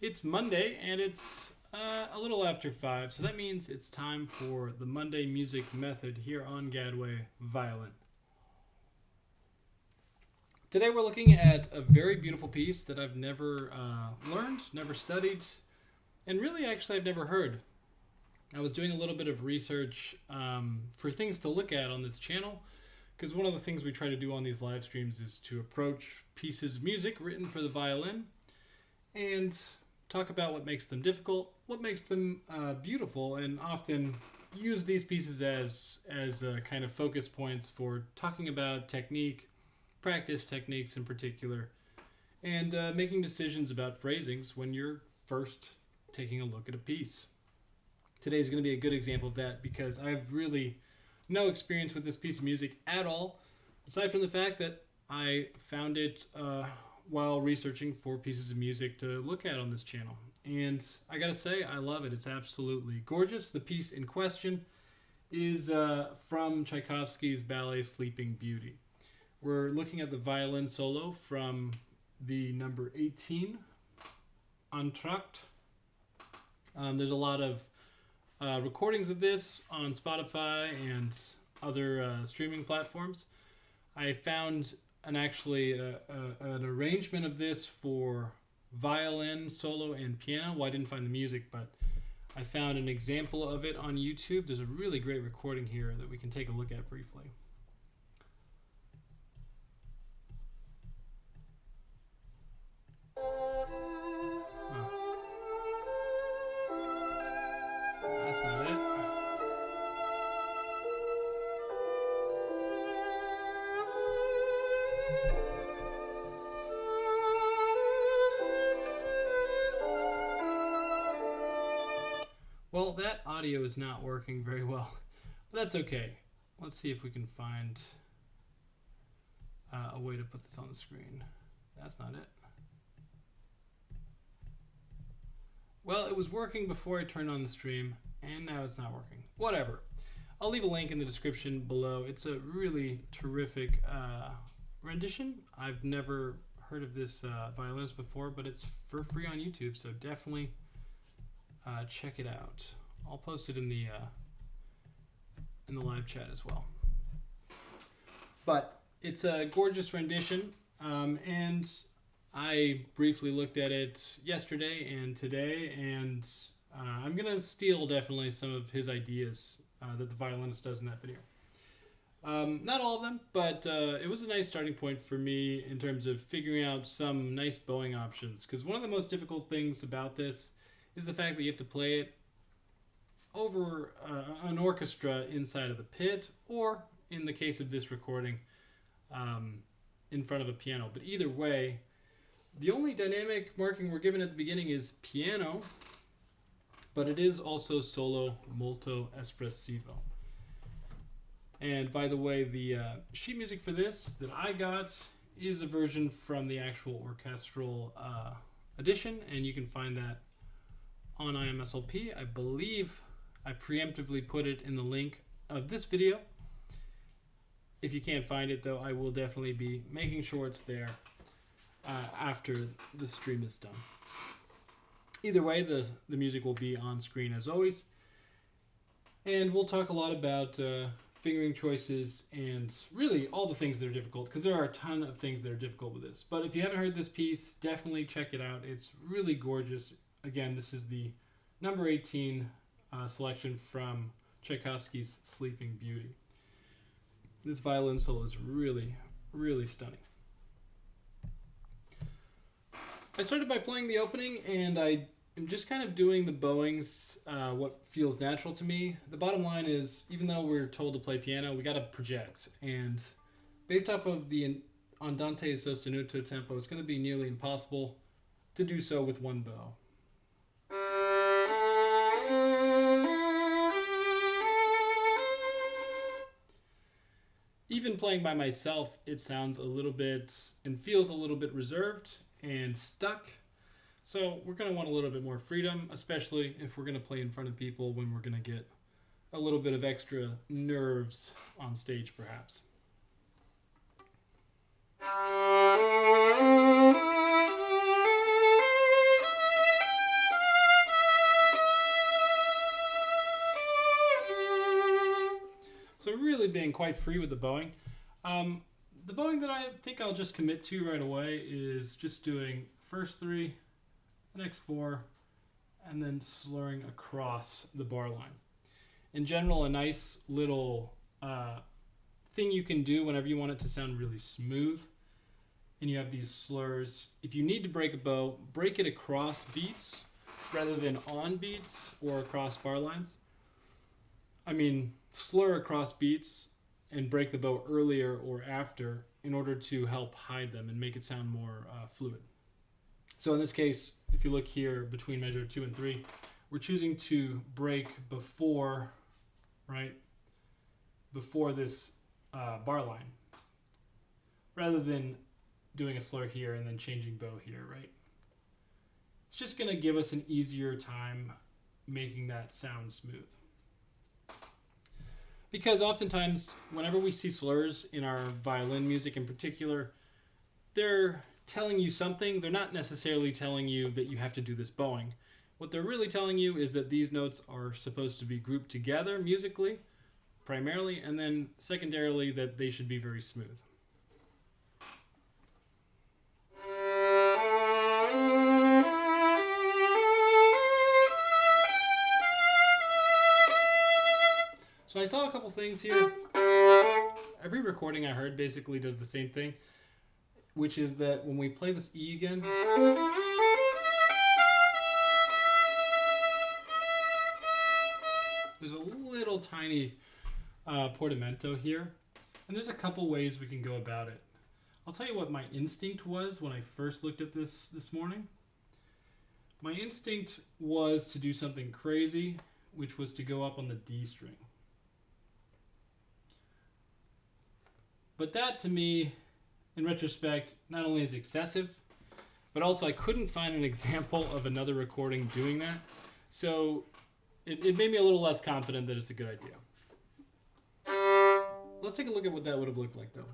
It's Monday and it's a little after 5, so that means it's time for the Monday Music Method here on Gadway Violin. Today we're looking at a very beautiful piece that I've never learned, never studied, and really actually I've never heard. I was doing a little bit of research for things to look at on this channel, because one of the things we try to do on these live streams is to approach pieces of music written for the violin and talk about what makes them difficult, what makes them beautiful, and often use these pieces as kind of focus points for talking about technique, practice techniques in particular, and making decisions about phrasings when you're first taking a look at a piece. Today's going to be a good example of that because I have really no experience with this piece of music at all, aside from the fact that I found it while researching for pieces of music to look at on this channel. And I gotta say, I love it. It's absolutely gorgeous. The piece in question is from Tchaikovsky's ballet Sleeping Beauty. We're looking at the violin solo from the number 18 Entr'acte. There's a lot of recordings of this on Spotify and other streaming platforms. I found an arrangement of this for violin, solo, and piano. Well, I didn't find the music, but I found an example of it on YouTube. There's a really great recording here that we can take a look at briefly. That's not it. Well, that audio is not working very well, but that's okay. Let's see if we can find a way to put this on the screen. That's not it. Well, it was working before I turned on the stream, and now it's not working. Whatever. I'll leave a link in the description below. It's a really terrific rendition. I've never heard of this violinist before, but it's for free on YouTube, so definitely check it out. I'll post it in the live chat as well. But it's a gorgeous rendition, and I briefly looked at it yesterday and today, and I'm gonna steal definitely some of his ideas that the violinist does in that video. Not all of them, but it was a nice starting point for me in terms of figuring out some nice bowing options, because one of the most difficult things about this is the fact that you have to play it over an orchestra inside of the pit, or in the case of this recording, in front of a piano. But either way, the only dynamic marking we're given at the beginning is piano, but it is also solo molto espressivo. And by the way, the sheet music for this that I got is a version from the actual orchestral edition, and you can find that on IMSLP. I believe I preemptively put it in the link of this video. If you can't find it, though, I will definitely be making sure it's there after the stream is done. Either way, the music will be on screen as always. And we'll talk a lot about fingering choices and really all the things that are difficult, because there are a ton of things that are difficult with this. But if you haven't heard this piece, definitely check it out. It's really gorgeous. Again, this is the number 18 selection from Tchaikovsky's Sleeping Beauty. This violin solo is really, really stunning. I started by playing the opening, and I am just kind of doing the bowings, what feels natural to me. The bottom line is, even though we're told to play piano, we got to project. And based off of the andante sostenuto tempo, it's going to be nearly impossible to do so with one bow. Even playing by myself, it sounds a little bit and feels a little bit reserved and stuck. So we're going to want a little bit more freedom, especially if we're going to play in front of people when we're going to get a little bit of extra nerves on stage, perhaps. So really being quite free with the bowing. The bowing that I think I'll just commit to right away is just doing first 3, the next 4, and then slurring across the bar line. In general, a nice little thing you can do whenever you want it to sound really smooth and you have these slurs. If you need to break a bow, break it across beats rather than on beats or across bar lines. I mean, slur across beats and break the bow earlier or after in order to help hide them and make it sound more fluid. So in this case, if you look here between measure 2 and 3, we're choosing to break before, right, before this bar line, rather than doing a slur here and then changing bow here, right? It's just going to give us an easier time making that sound smooth. Because oftentimes, whenever we see slurs in our violin music in particular, they're telling you something. They're not necessarily telling you that you have to do this bowing. What they're really telling you is that these notes are supposed to be grouped together musically, primarily, and then secondarily that they should be very smooth. So I saw a couple things here. Every recording I heard basically does the same thing, which is that when we play this E again, there's a little tiny portamento here, and there's a couple ways we can go about it. I'll tell you what my instinct was when I first looked at this morning. My instinct was to do something crazy, which was to go up on the D string. But that, to me, in retrospect, not only is excessive, but also I couldn't find an example of another recording doing that. So it made me a little less confident that it's a good idea. Let's take a look at what that would have looked like, though.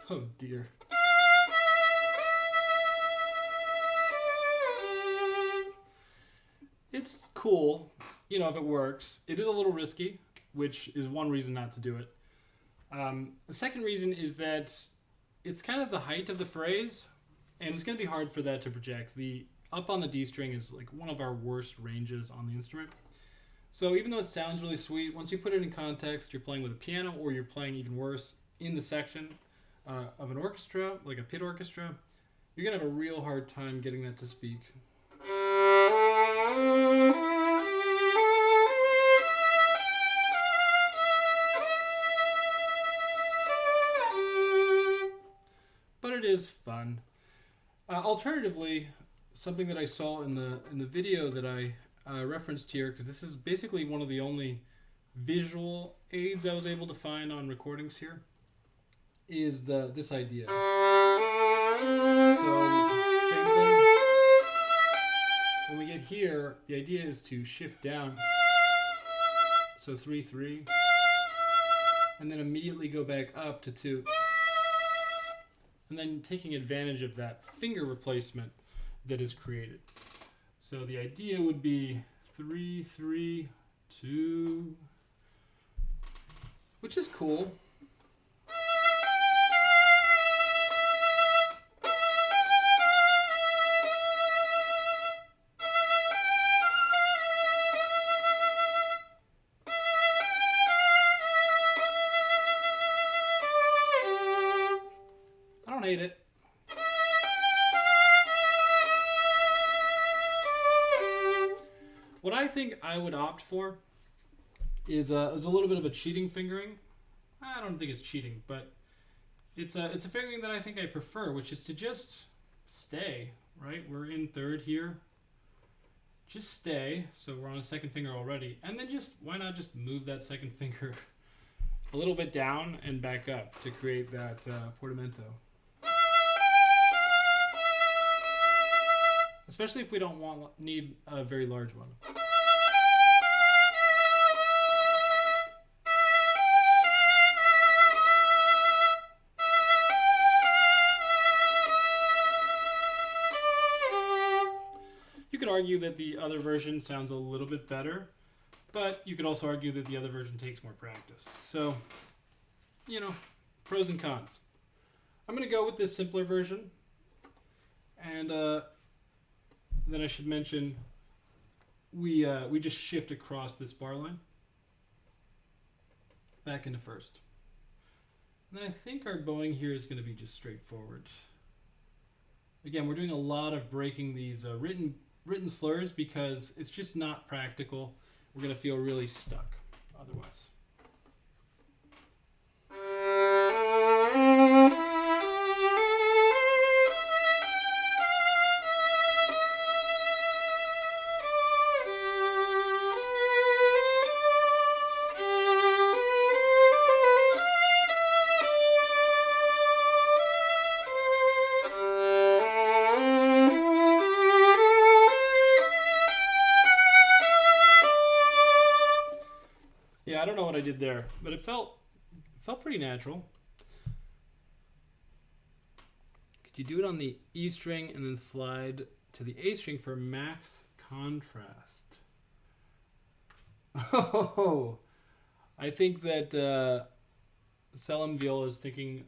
Oh, dear. It's cool, you know, if it works. It is a little risky, which is one reason not to do it. The second reason is that it's kind of the height of the phrase, and it's going to be hard for that to project. The up on the D string is like one of our worst ranges on the instrument. So even though it sounds really sweet, once you put it in context, you're playing with a piano or you're playing even worse in the section of an orchestra, like a pit orchestra, you're going to have a real hard time getting that to speak. But it is fun. Alternatively, something that I saw in the video that I referenced here, because this is basically one of the only visual aids I was able to find on recordings here, is this idea. So same thing. When we get here, the idea is to shift down. So 3-3, and then immediately go back up to 2. And then taking advantage of that finger replacement that is created. So the idea would be 3-3-2, which is cool. I don't hate it. What I think I would opt for is a little bit of a cheating fingering. I don't think it's cheating, but it's a fingering that I think I prefer, which is to just stay, right? We're in third here. Just stay, so we're on a second finger already. And then why not just move that second finger a little bit down and back up to create that portamento. Especially if we don't need a very large one. You could argue that the other version sounds a little bit better, but you could also argue that the other version takes more practice. So, you know, pros and cons. I'm going to go with this simpler version. And then I should mention we just shift across this bar line back into first. And then I think our bowing here is going to be just straightforward. Again, we're doing a lot of breaking these written slurs because it's just not practical. We're going to feel really stuck otherwise. Yeah, I don't know what I did there, but it felt pretty natural. Could you do it on the E string and then slide to the A string for max contrast? Oh, I think that Selim Viola is thinking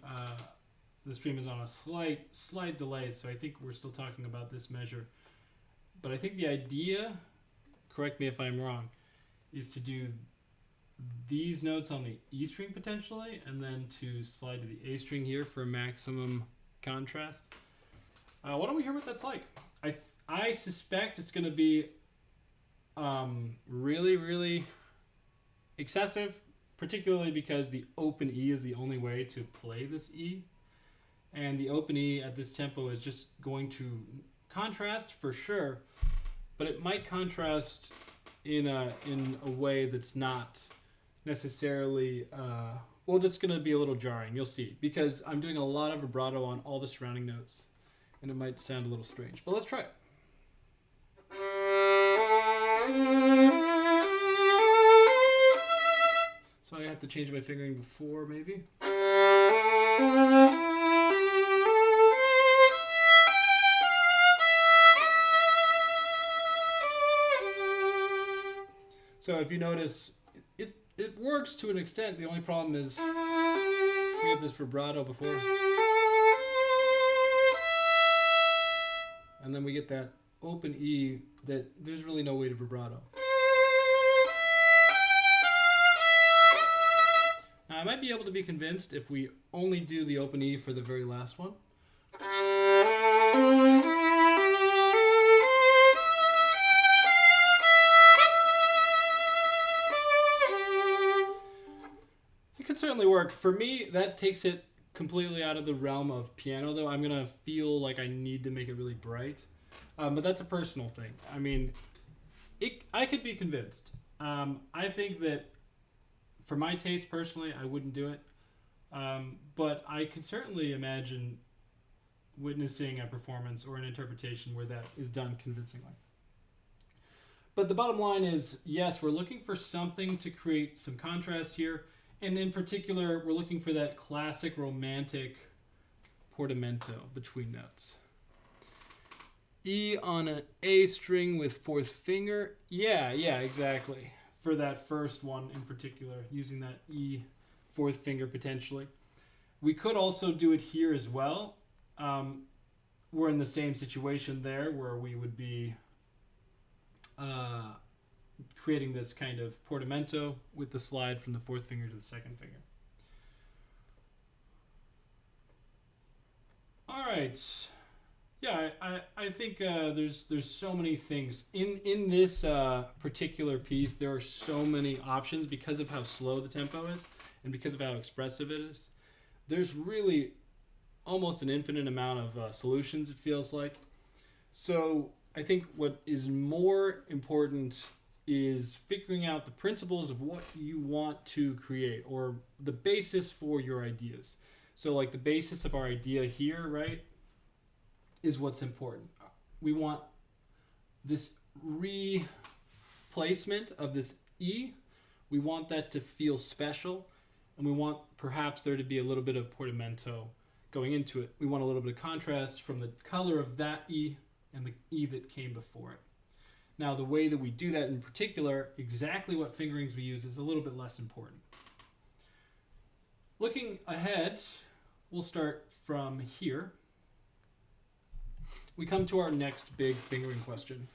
the stream is on a slight delay, so I think we're still talking about this measure. But I think the idea, correct me if I'm wrong, is to do these notes on the E string potentially, and then to slide to the A string here for maximum contrast. Why don't we hear what that's like? I suspect it's going to be really, really excessive, particularly because the open E is the only way to play this E. And the open E at this tempo is just going to contrast for sure, but it might contrast in a way that's not necessarily well, that's going to be a little jarring. You'll see, because I'm doing a lot of vibrato on all the surrounding notes, and it might sound a little strange, but let's try it. So I have to change my fingering before, maybe. So if you notice, it works to an extent. The only problem is we have this vibrato before. And then we get that open E that there's really no way to vibrato. Now I might be able to be convinced if we only do the open E for the very last one. Certainly work. For me, that takes it completely out of the realm of piano, though. I'm going to feel like I need to make it really bright. But that's a personal thing. I mean, I could be convinced. I think that for my taste personally, I wouldn't do it. But I could certainly imagine witnessing a performance or an interpretation where that is done convincingly. But the bottom line is, yes, we're looking for something to create some contrast here. And in particular, we're looking for that classic romantic portamento between notes. E on an A string with fourth finger. Yeah, exactly. For that first one in particular, using that E fourth finger potentially. We could also do it here as well. We're in the same situation there where we would be creating this kind of portamento with the slide from the fourth finger to the second finger. All right. Yeah, I think there's so many things in this particular piece. There are so many options because of how slow the tempo is and because of how expressive it is. There's really almost an infinite amount of solutions, it feels like. So I think what is more important is figuring out the principles of what you want to create, or the basis for your ideas. So like the basis of our idea here, right, is what's important. We want this replacement of this E. We want that to feel special, and we want perhaps there to be a little bit of portamento going into it. We want a little bit of contrast from the color of that E and the E that came before it. Now, the way that we do that in particular, exactly what fingerings we use is a little bit less important. Looking ahead, we'll start from here. We come to our next big fingering question.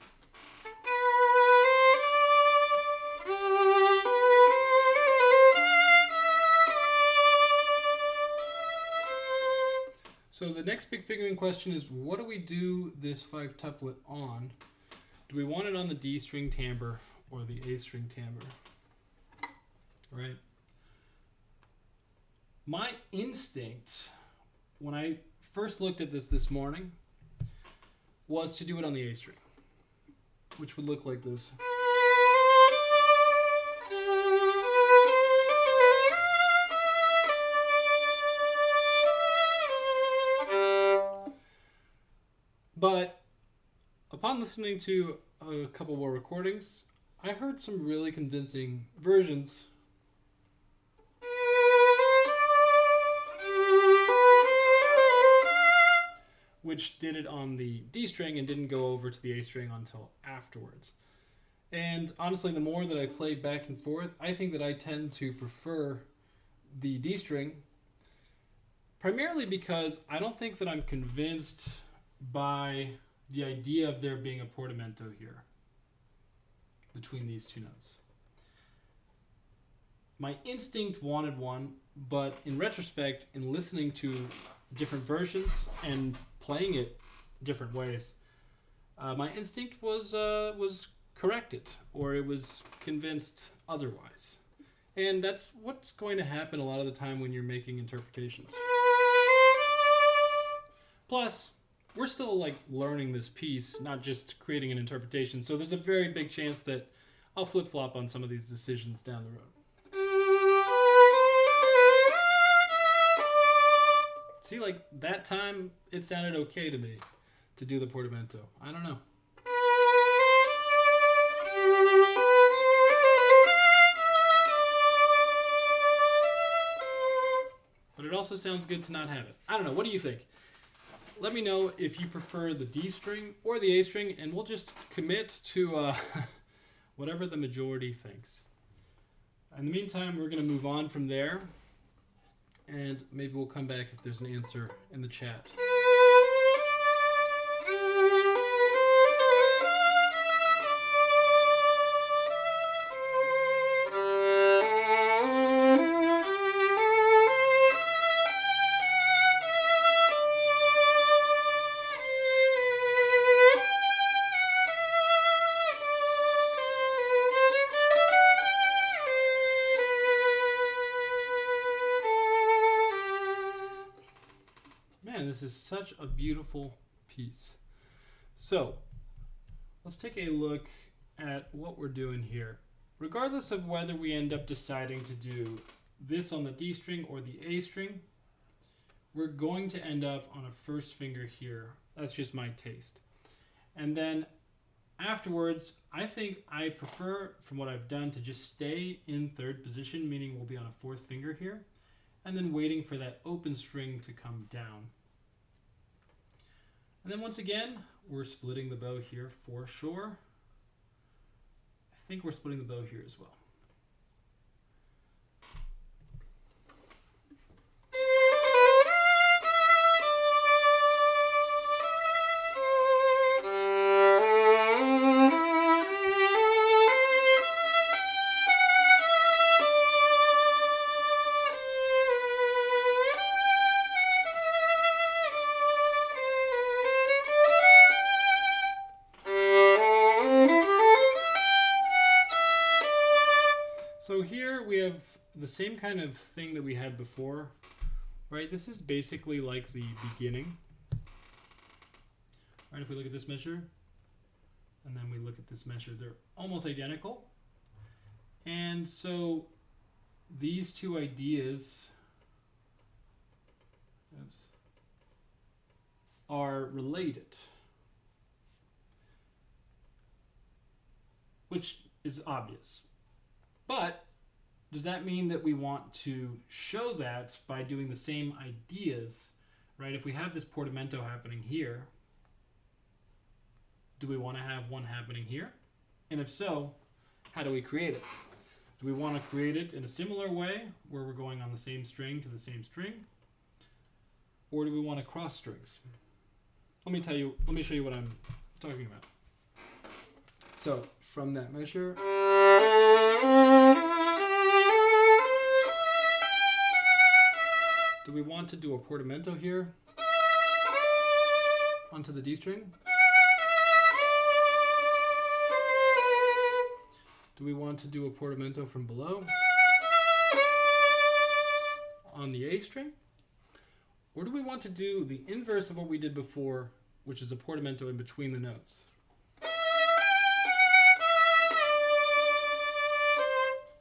So the next big fingering question is, what do we do this 5-tuplet on? Do we want it on the D string timbre or the A string timbre? Right? My instinct, when I first looked at this morning, was to do it on the A string, which would look like this. But upon listening to a couple more recordings, I heard some really convincing versions which did it on the D string and didn't go over to the A string until afterwards. And honestly, the more that I play back and forth, I think that I tend to prefer the D string, primarily because I don't think that I'm convinced by the idea of there being a portamento here between these two notes. My instinct wanted one, but in retrospect, in listening to different versions and playing it different ways, my instinct was corrected, or it was convinced otherwise. And that's what's going to happen a lot of the time when you're making interpretations. Plus, we're still like learning this piece, not just creating an interpretation. So there's a very big chance that I'll flip-flop on some of these decisions down the road. See, like that time, it sounded okay to me to do the portamento. I don't know. But it also sounds good to not have it. I don't know. What do you think? Let me know if you prefer the D string or the A string, and we'll just commit to whatever the majority thinks. In the meantime, we're going to move on from there, and maybe we'll come back if there's an answer in the chat. This is such a beautiful piece. So let's take a look at what we're doing here. Regardless of whether we end up deciding to do this on the D string or the A string, we're going to end up on a first finger here. That's just my taste. And then afterwards, I think I prefer, from what I've done, to just stay in third position, meaning we'll be on a fourth finger here, and then waiting for that open string to come down. And then once again, we're splitting the bow here for sure. I think we're splitting the bow here as well. So here we have the same kind of thing that we had before, right? This is basically like the beginning. Right, if we look at this measure, and then we look at this measure, they're almost identical. And so these two ideas are related, which is obvious. But does that mean that we want to show that by doing the same ideas, right? If we have this portamento happening here, do we want to have one happening here? And if so, how do we create it? Do we want to create it in a similar way, where we're going on the same string to the same string? Or do we want to cross strings? Let me show you what I'm talking about. So, from that measure, do we want to do a portamento here onto the D string? Do we want to do a portamento from below on the A string? Or do we want to do the inverse of what we did before, which is a portamento in between the notes?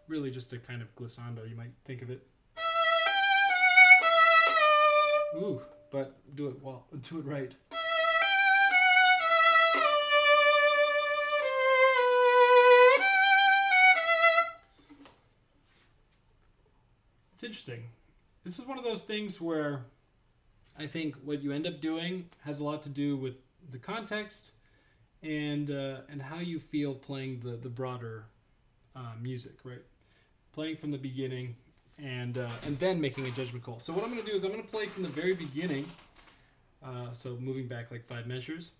Really just a kind of glissando, you might think of it. Ooh, but do it right. It's interesting. This is one of those things where I think what you end up doing has a lot to do with the context and how you feel playing the broader music, right? Playing from the beginning and then making a judgment call. So what I'm going to do is I'm going to play from the very beginning, so moving back like 5 measures,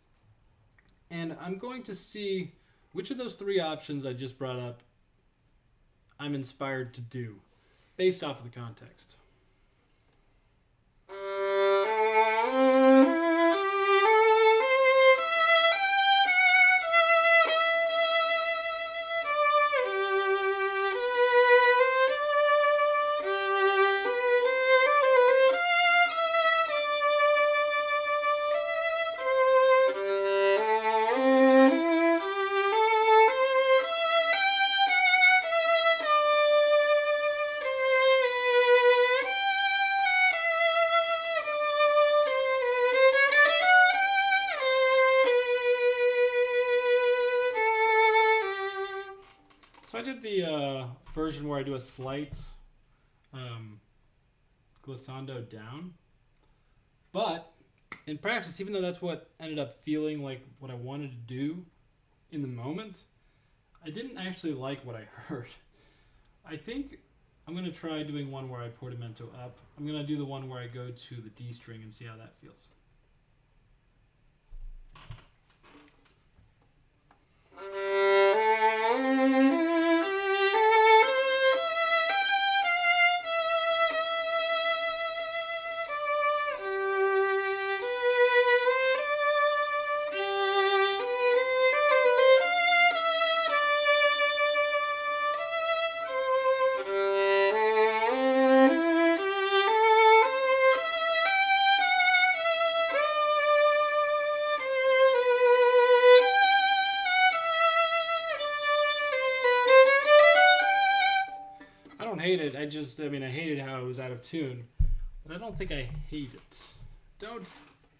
and I'm going to see which of those 3 options I just brought up I'm inspired to do based off of the context. So I did the version where I do a slight glissando down, but in practice, even though that's what ended up feeling like what I wanted to do in the moment, I didn't actually like what I heard. I think I'm going to try doing one where I portamento up. I'm going to do the one where I go to the D string and see how that feels. Hate it. I hated how it was out of tune, but I don't think I hate it. Don't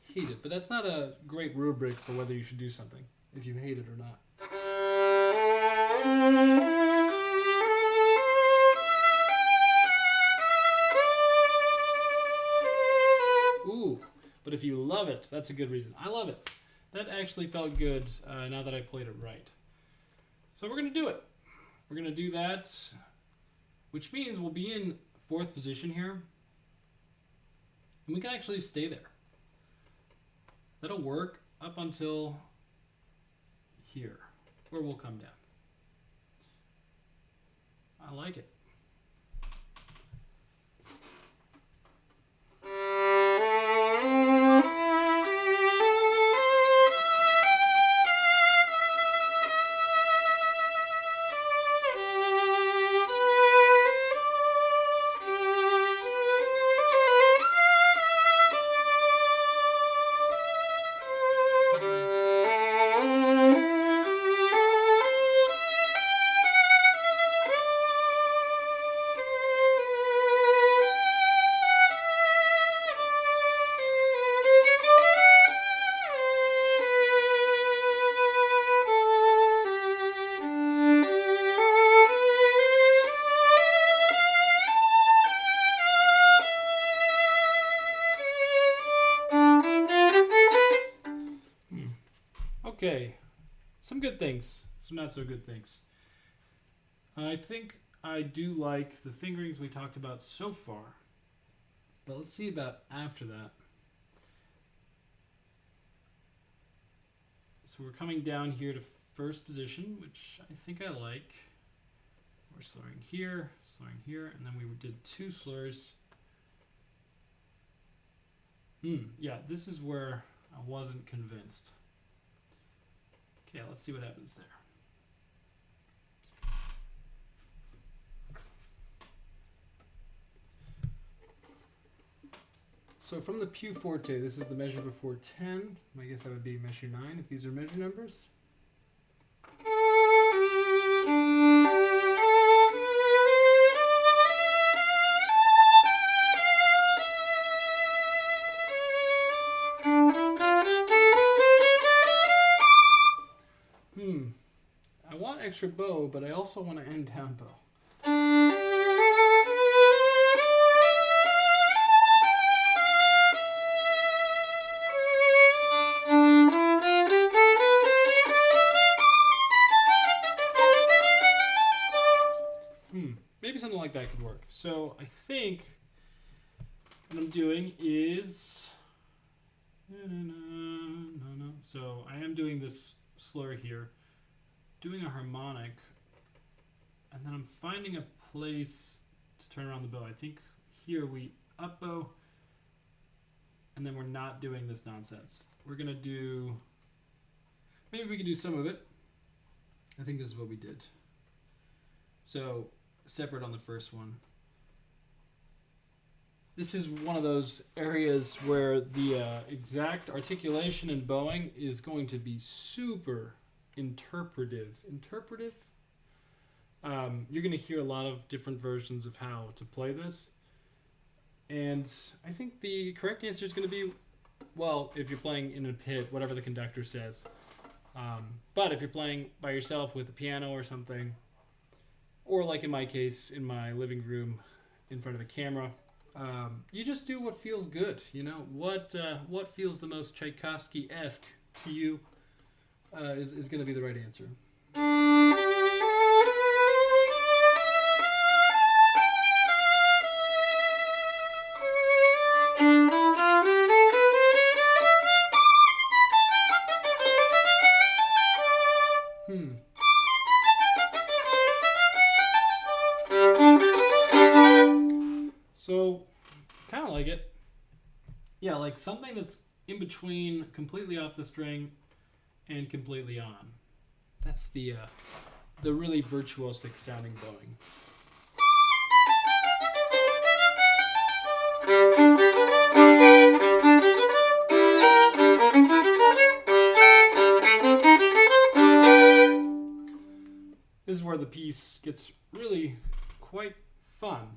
hate it, but that's not a great rubric for whether you should do something, if you hate it or not. Ooh, but if you love it, that's a good reason. I love it. That actually felt good now that I played it right. So we're going to do it. We're going to do that, which means we'll be in 4th position here, and we can actually stay there. That'll work up until here, where we'll come down. I like it. Okay, some good things. some not so good things. I think I do like the fingerings we talked about so far, but let's see about after that. So we're coming down here to first position, which I think I like. We're slurring here, and then we did 2 slurs. Yeah, this is where I wasn't convinced. Okay, let's see what happens there. So from the più forte, this is the measure before 10. I guess that would be measure 9 if these are measure numbers. I want extra bow, but I also want to end down bow. Maybe something like that could work. So I think what I'm doing is... So I am doing this slur here, doing a harmonic, and then I'm finding a place to turn around the bow. I think here we up bow, and then we're not doing this nonsense. We're going to do... Maybe we could do some of it. I think this is what we did. So... separate on the first one. This is one of those areas where the exact articulation and bowing is going to be super interpretive. You're going to hear a lot of different versions of how to play this. And I think the correct answer is going to be, well, if you're playing in a pit, whatever the conductor says. But if you're playing by yourself with a piano or something, or like in my case, in my living room in front of a camera, you just do what feels good. You know, what feels the most Tchaikovsky-esque to you is going to be the right answer. So, kind of like it. Yeah, like something that's in between completely off the string and completely on. That's the really virtuosic sounding bowing. This is where the piece gets really quite fun.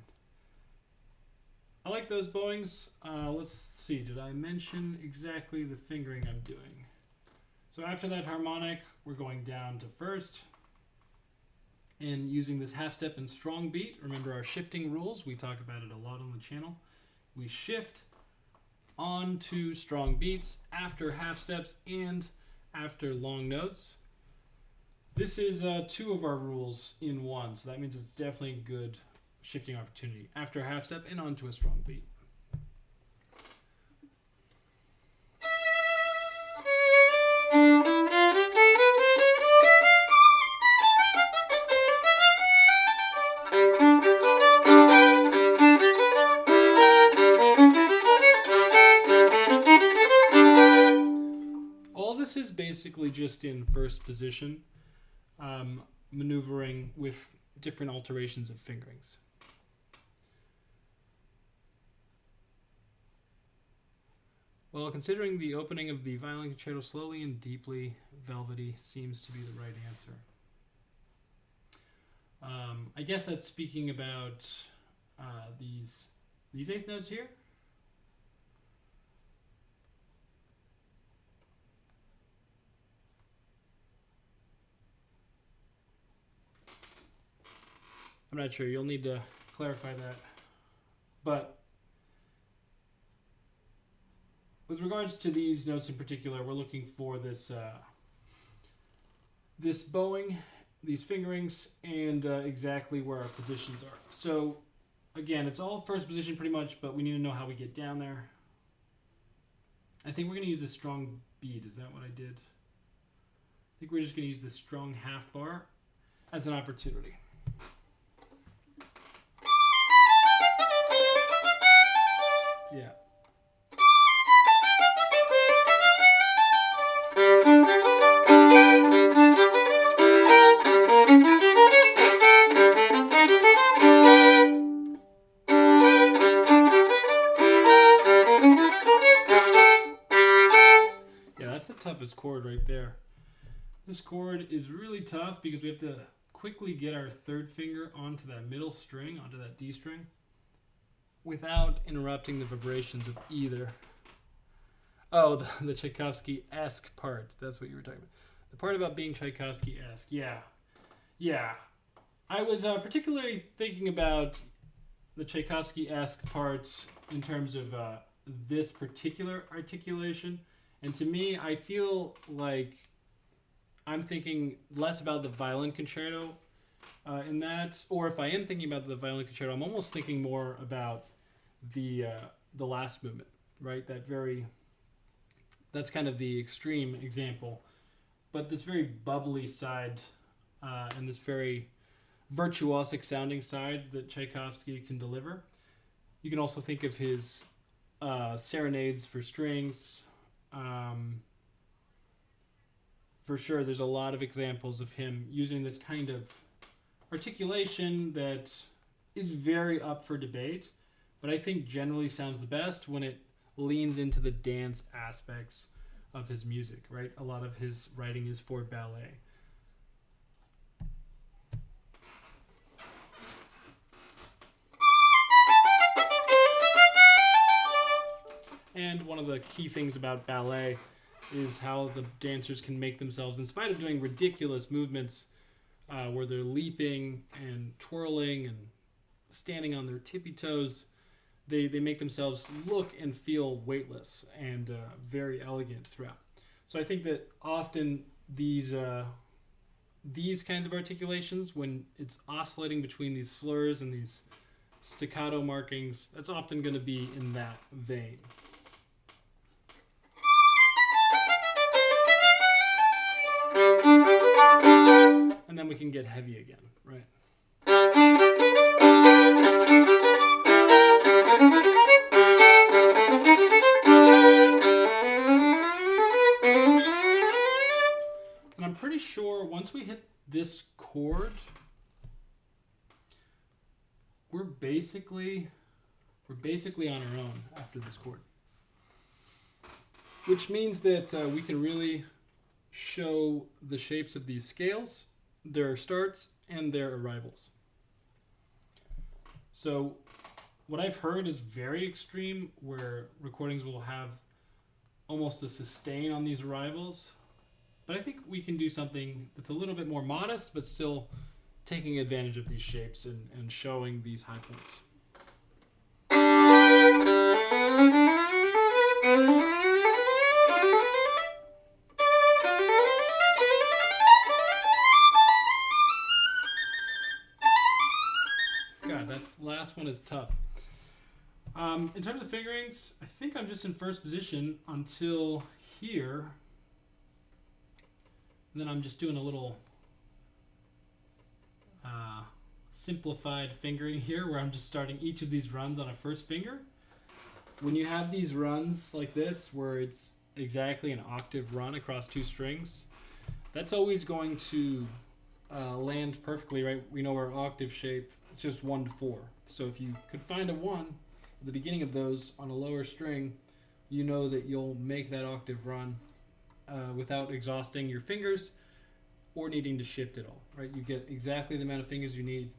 I like those bowings. Let's see, did I mention exactly the fingering I'm doing? So after that harmonic, we're going down to first. And using this half step and strong beat, remember our shifting rules, we talk about it a lot on the channel. We shift onto strong beats after half steps and after long notes. This is 2 of our rules in 1, so that means it's definitely a good shifting opportunity after a half step and onto a strong beat. All this is basically just in first position, maneuvering with different alterations of fingerings. Well, considering the opening of the violin concerto slowly and deeply velvety seems to be the right answer. I guess that's speaking about these 8th notes here. I'm not sure. You'll need to clarify that. But with regards to these notes in particular, we're looking for this this bowing, these fingerings, and exactly where our positions are. So again, it's all first position pretty much, but we need to know how we get down there. I think we're going to use this strong bead. Is that what I did? I think we're just going to use this strong half bar as an opportunity. Yeah. Yeah, that's the toughest chord right there. This chord is really tough because we have to quickly get our third finger onto that middle string, onto that D string, without interrupting the vibrations of either. Oh, the Tchaikovsky-esque part. That's what you were talking about. The part about being Tchaikovsky-esque. Yeah. Yeah. I was particularly thinking about the Tchaikovsky-esque part in terms of this particular articulation. And to me, I feel like I'm thinking less about the violin concerto in that. Or if I am thinking about the violin concerto, I'm almost thinking more about the last movement, right? That's kind of the extreme example. But this very bubbly side and this very virtuosic sounding side that Tchaikovsky can deliver. You can also think of his serenades for strings. For sure, there's a lot of examples of him using this kind of articulation that is very up for debate, but I think generally sounds the best when it leans into the dance aspects of his music, right? A lot of his writing is for ballet. And one of the key things about ballet is how the dancers can make themselves, in spite of doing ridiculous movements where they're leaping and twirling and standing on their tippy toes, they make themselves look and feel weightless and very elegant throughout. So I think that often these kinds of articulations, when it's oscillating between these slurs and these staccato markings, that's often going to be in that vein. And then we can get heavy again, right? And I'm pretty sure once we hit this chord, we're basically on our own after this chord. Which means that we can really show the shapes of these scales, their starts, and their arrivals. So what I've heard is very extreme, where recordings will have almost a sustain on these arrivals. But I think we can do something that's a little bit more modest, but still taking advantage of these shapes and showing these high points. God, that last one is tough. In terms of fingerings, I think I'm just in first position until here. And then I'm just doing a little simplified fingering here, where I'm just starting each of these runs on a first finger. When you have these runs like this, where it's exactly an octave run across two strings, that's always going to land perfectly, right? We know our octave shape, it's just 1 to 4. So if you could find a 1 at the beginning of those on a lower string, you know that you'll make that octave run without exhausting your fingers or needing to shift at all, right? You get exactly the amount of fingers you need.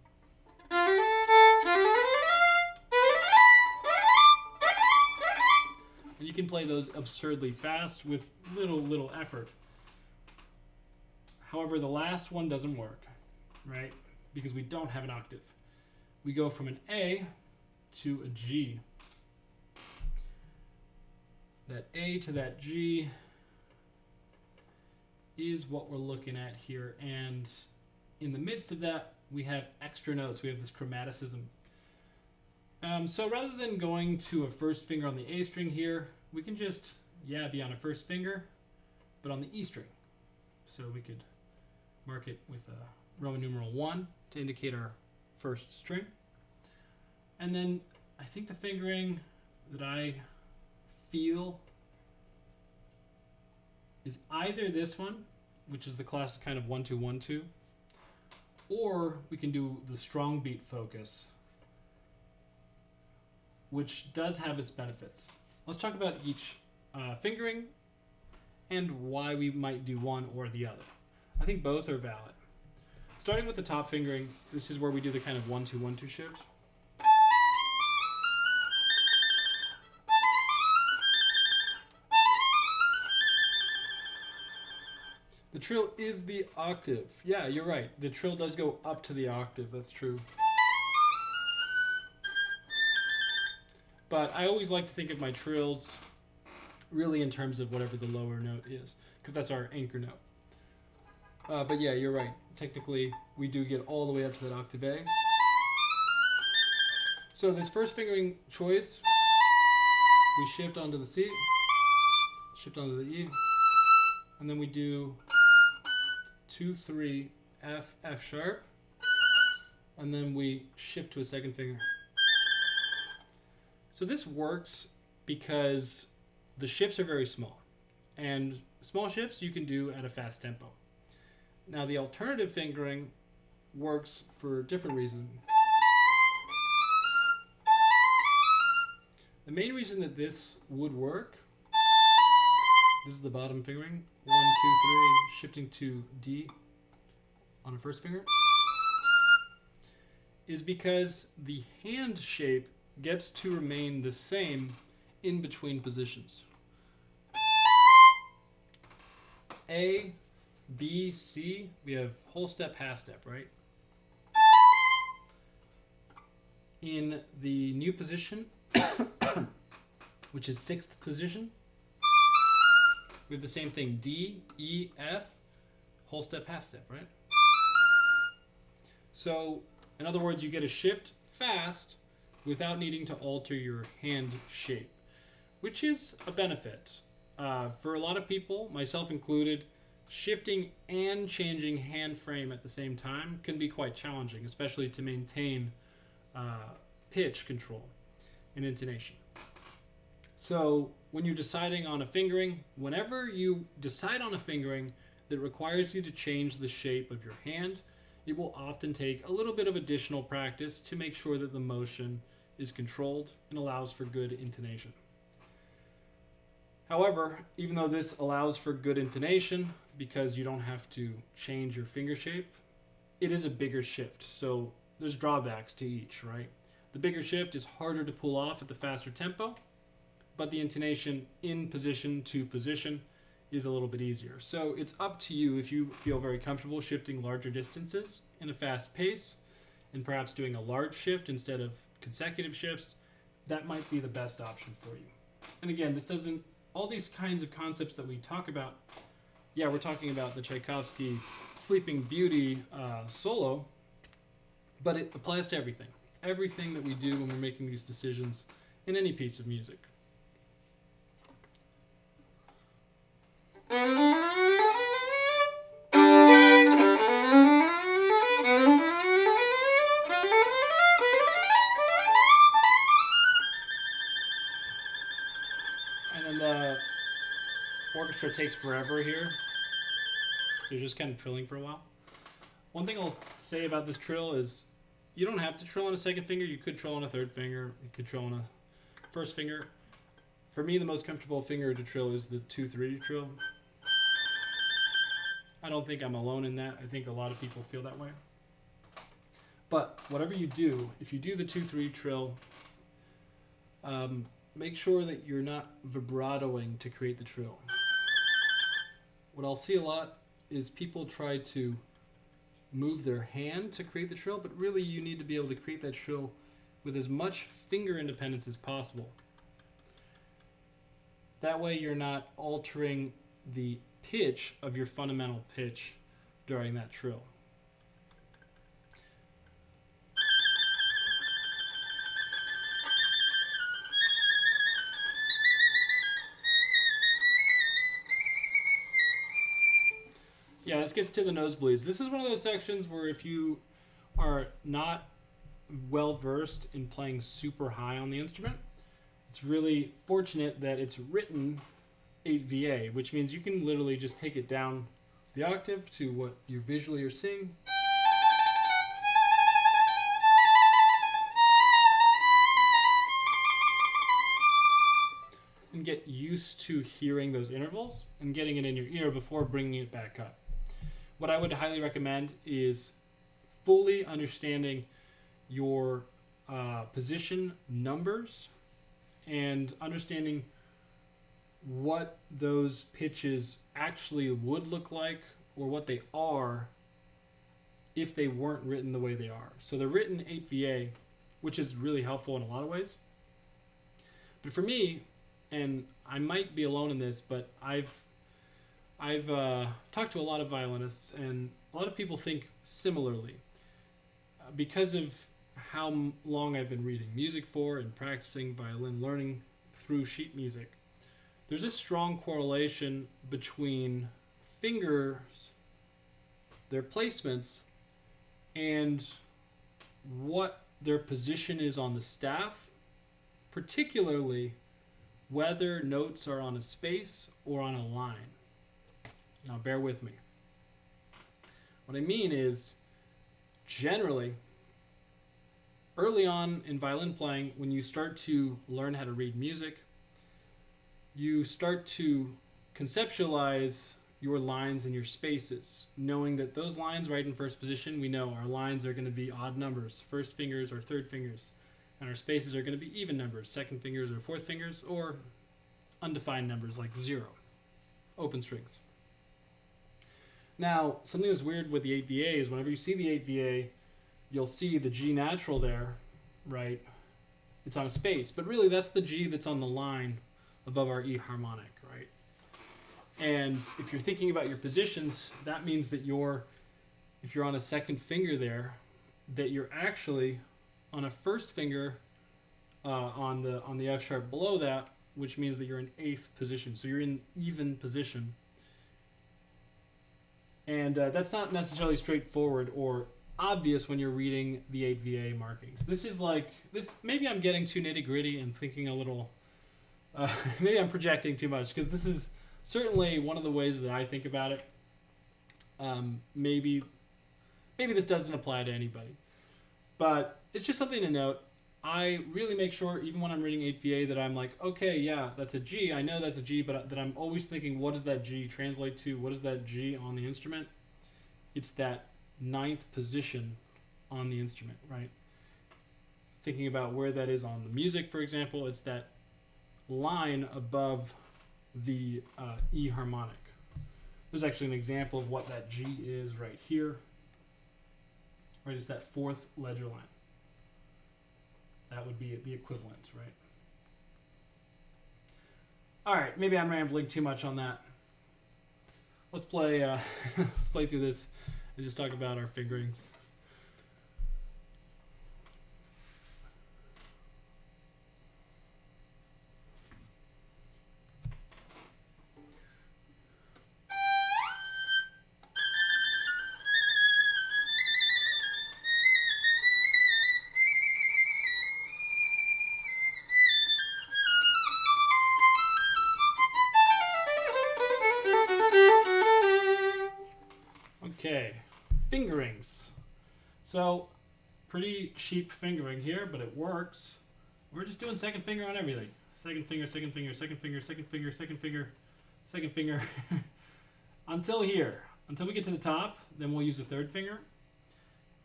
And you can play those absurdly fast with little effort. However, the last one doesn't work, right? Because we don't have an octave. We go from an A to a G. That A to that G is what we're looking at here. And in the midst of that, we have extra notes. We have this chromaticism. So rather than going to a first finger on the A string here, we can just, be on a first finger, but on the E string. So we could mark it with a Roman numeral 1 to indicate our first string. And then I think the fingering that I feel is either this one, which is the classic kind of 1-2-1-2, or we can do the strong beat focus, which does have its benefits. Let's talk about each fingering and why we might do one or the other. I think both are valid. Starting with the top fingering, this is where we do the kind of 1-2-1-2 shift. The trill is the octave. Yeah, you're right. The trill does go up to the octave. That's true. But I always like to think of my trills really in terms of whatever the lower note is, because that's our anchor note. But yeah, you're right. Technically, we do get all the way up to that octave A. So this first fingering choice, we shift onto the C, shift onto the E, and then we do 2, 3, F, F sharp, and then we shift to a second finger. So this works because the shifts are very small, and small shifts you can do at a fast tempo. Now the alternative fingering works for a different reason. The main reason that this would work, this is the bottom fingering, 1, 2, 3, shifting to D on a first finger, is because the hand shape gets to remain the same in between positions. A, B, C, we have whole step, half step, right? In the new position, which is 6th position, we have the same thing, D, E, F, whole step, half step, right? So, in other words, you get a shift fast without needing to alter your hand shape, which is a benefit. For a lot of people, myself included, shifting and changing hand frame at the same time can be quite challenging, especially to maintain pitch control and intonation. So when you're deciding on a fingering, whenever you decide on a fingering that requires you to change the shape of your hand, it will often take a little bit of additional practice to make sure that the motion is controlled and allows for good intonation. However, even though this allows for good intonation because you don't have to change your finger shape, it is a bigger shift, so there's drawbacks to each, right? The bigger shift is harder to pull off at the faster tempo, but the intonation in position to position is a little bit easier. So it's up to you if you feel very comfortable shifting larger distances in a fast pace and perhaps doing a large shift instead of consecutive shifts. That might be the best option for you. And again, this doesn't, all these kinds of concepts that we talk about, yeah, we're talking about the Tchaikovsky Sleeping Beauty solo, but it applies to everything. Everything that we do when we're making these decisions in any piece of music. Orchestra takes forever here, so you're just kind of trilling for a while. One thing I'll say about this trill is you don't have to trill on a second finger. You could trill on a third finger. You could trill on a first finger. For me, the most comfortable finger to trill is the 2-3 trill. I don't think I'm alone in that. I think a lot of people feel that way. But whatever you do, if you do the 2-3 trill, make sure that you're not vibratoing to create the trill. What I'll see a lot is people try to move their hand to create the trill, but really you need to be able to create that trill with as much finger independence as possible. That way you're not altering the pitch of your fundamental pitch during that trill. Yeah, this gets to the nosebleeds. This is one of those sections where if you are not well versed in playing super high on the instrument, it's really fortunate that it's written 8VA, which means you can literally just take it down the octave to what you visually are seeing. And get used to hearing those intervals and getting it in your ear before bringing it back up. What I would highly recommend is fully understanding your position numbers and understanding what those pitches actually would look like or what they are if they weren't written the way they are. So they're written 8VA, which is really helpful in a lot of ways. But for me, and I might be alone in this, but I've talked to a lot of violinists, and a lot of people think similarly. Because of how long I've been reading music for and practicing violin, learning through sheet music, there's a strong correlation between fingers, their placements, and what their position is on the staff, particularly whether notes are on a space or on a line. Now bear with me. What I mean is, generally, early on in violin playing, when you start to learn how to read music, you start to conceptualize your lines and your spaces, knowing that those lines right in first position, we know our lines are going to be odd numbers, first fingers or third fingers, and our spaces are going to be even numbers, second fingers or fourth fingers, or undefined numbers like 0, open strings. Now, something that's weird with the 8VA is whenever you see the 8VA, you'll see the G natural there, right? It's on a space, but really that's the G that's on the line above our E harmonic, right? And if you're thinking about your positions, that means that if you're on a second finger there, that you're actually on a first finger on the F sharp below that, which means that you're in 8th position. So you're in even position. And that's not necessarily straightforward or obvious when you're reading the 8VA markings. This is like, maybe I'm getting too nitty gritty and thinking a little, maybe I'm projecting too much, because this is certainly one of the ways that I think about it. Maybe this doesn't apply to anybody, but it's just something to note. I really make sure, even when I'm reading 8VA, that I'm like, okay, yeah, that's a G. I know that's a G, but that I'm always thinking, what does that G translate to? What is that G on the instrument? It's that 9th position on the instrument, right? Thinking about where that is on the music, for example, it's that line above the E harmonic. There's actually an example of what that G is right here. Right, it's that 4th ledger line. That would be the equivalent, right? All right, maybe I'm rambling too much on that. Let's play let's play through this and just talk about our fingerings. Okay, fingerings. So, pretty cheap fingering here, but it works. We're just doing second finger on everything. Second finger, second finger, second finger, second finger, second finger, second finger. Until here. Until we get to the top, then we'll use a third finger.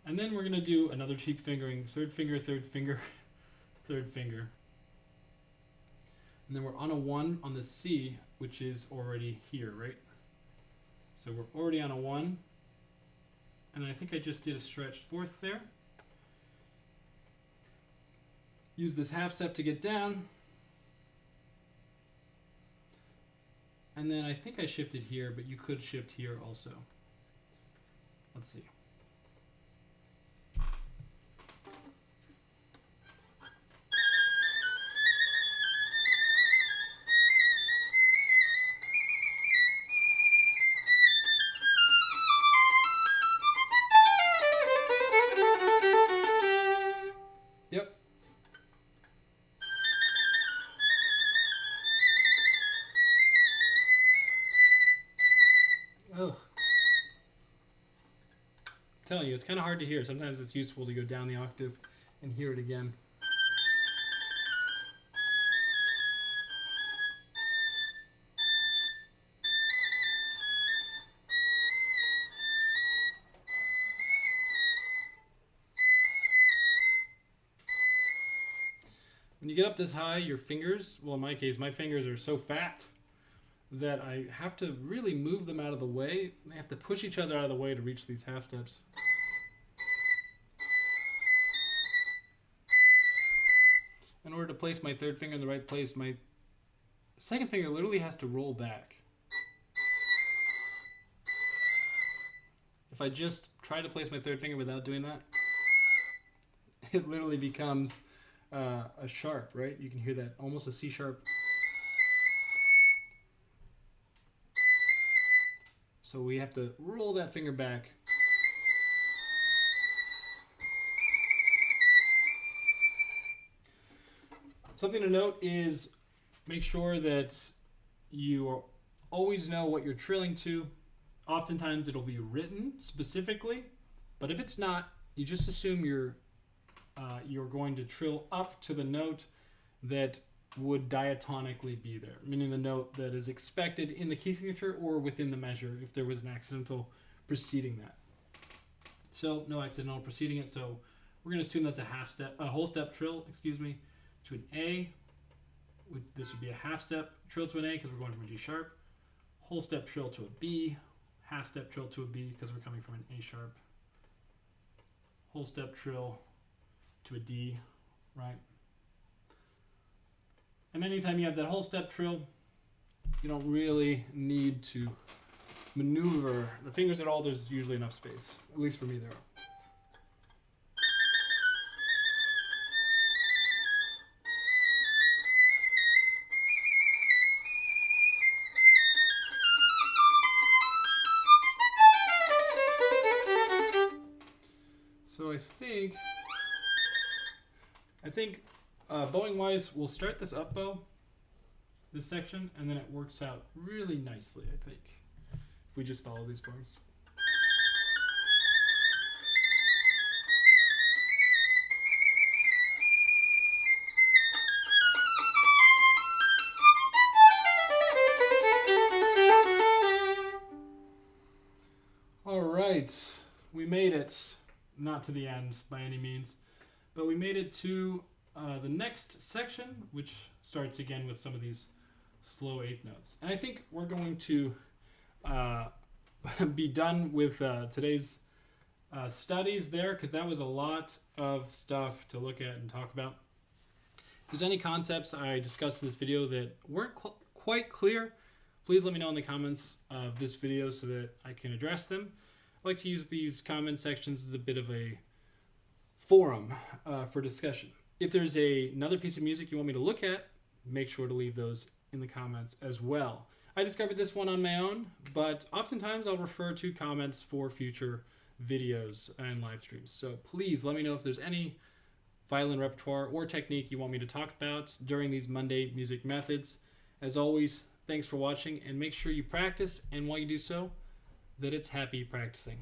And then we're going to do another cheap fingering. Third finger, third finger, third finger. And then we're on a 1 on the C, which is already here, right? So we're already on a 1. And I think I just did a stretched 4th there. Use this half step to get down. And then I think I shifted here, but you could shift here also. Let's see. Yep. Ugh. I'm telling you, it's kind of hard to hear. Sometimes it's useful to go down the octave and hear it again. When you get up this high, your fingers, well, in my case, my fingers are so fat that I have to really move them out of the way. They have to push each other out of the way to reach these half steps. In order to place my third finger in the right place, my second finger literally has to roll back. If I just try to place my third finger without doing that, it literally becomes a sharp, right? You can hear that, almost a C sharp. So we have to roll that finger back. Something to note is make sure that you always know what you're trilling to. Oftentimes it'll be written specifically, but if it's not, you just assume you're going to trill up to the note that would diatonically be there, meaning the note that is expected in the key signature or within the measure if there was an accidental preceding that. So no accidental preceding it, so we're going to assume that's a whole step trill, to an A. This would be a half step trill to an A because we're going from a G sharp. Whole step trill to a B. Half step trill to a B because we're coming from an A sharp. Whole step trill to a D, right? And anytime you have that whole step trill, you don't really need to maneuver the fingers at all. There's usually enough space. At least for me, there are. So I think bowing wise, we'll start this up bow, this section, and then it works out really nicely, I think, if we just follow these bars. All right, we made it. Not to the end by any means, but we made it to the next section, which starts again with some of these slow eighth notes. And I think we're going to be done with today's studies there, because that was a lot of stuff to look at and talk about. If there's any concepts I discussed in this video that weren't quite clear, please let me know in the comments of this video so that I can address them. I like to use these comment sections as a bit of a forum for discussion. If there's another piece of music you want me to look at, make sure to leave those in the comments as well. I discovered this one on my own, but oftentimes I'll refer to comments for future videos and live streams. So please let me know if there's any violin repertoire or technique you want me to talk about during these Monday music methods. As always, thanks for watching, and make sure you practice, and while you do so, that it's happy practicing.